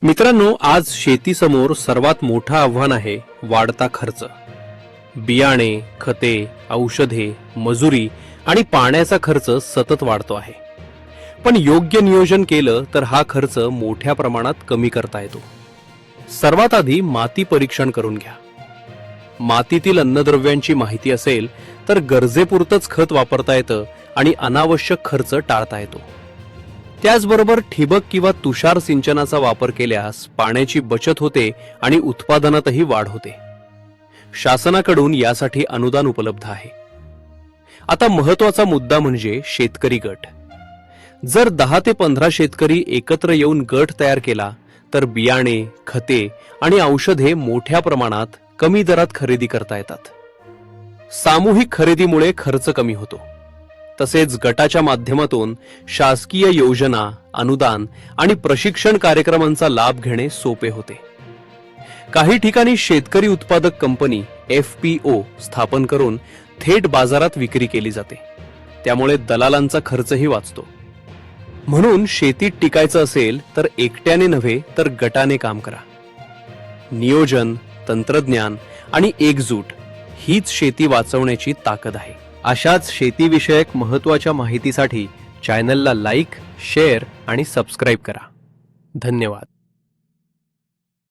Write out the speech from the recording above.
मित्रांनो, आज शेतीसमोर सर्वात मोठं आव्हान आहे वाढता खर्च. बियाणे, खते, औषधे, मजुरी आणि पाण्याचा खर्च सतत वाढतो आहे. पण योग्य नियोजन केलं तर हा खर्च मोठ्या प्रमाणात कमी करता येतो. सर्वात आधी माती परीक्षण करून घ्या. मातीतील अन्नद्रव्यांची माहिती असेल तर गरजेपुरतच खत वापरता येतं आणि अनावश्यक खर्च टाळता येतो. त्याचबरोबर ठिबक किंवा तुषार सिंचनाचा वापर केल्यास पाण्याची बचत होते आणि उत्पादनातही वाढ होते. शासनाकडून यासाठी अनुदान उपलब्ध आहे. आता महत्त्वाचा मुद्दा म्हणजे शेतकरी गट. जर 10 ते 15 शेतकरी एकत्र येऊन गट तयार केला तर बियाणे, खते आणि औषधे मोठ्या प्रमाणात कमी दरात खरेदी करता येतात. सामूहिक खरेदीमुळे खर्च कमी होतो. तसेच गटाच्या माध्यमातून शासकीय योजना, अनुदान आणि प्रशिक्षण कार्यक्रमांचा लाभ घेणे सोपे होते. काही ठिकाणी शेतकरी उत्पादक कंपनी FPO स्थापन करून थेट बाजारात विक्री केली जाते. त्यामुळे दलालांचा खर्चही वाचतो. म्हणून शेतीत टिकायचं असेल तर एकट्याने नव्हे तर गटाने काम करा. नियोजन, तंत्रज्ञान आणि एकजूट हीच शेती वाचवण्याची ताकद आहे. अशाच शेतीविषयक महत्त्वाच्या माहितीसाठी चॅनलला लाईक, शेअर आणि सबस्क्राईब करा. धन्यवाद.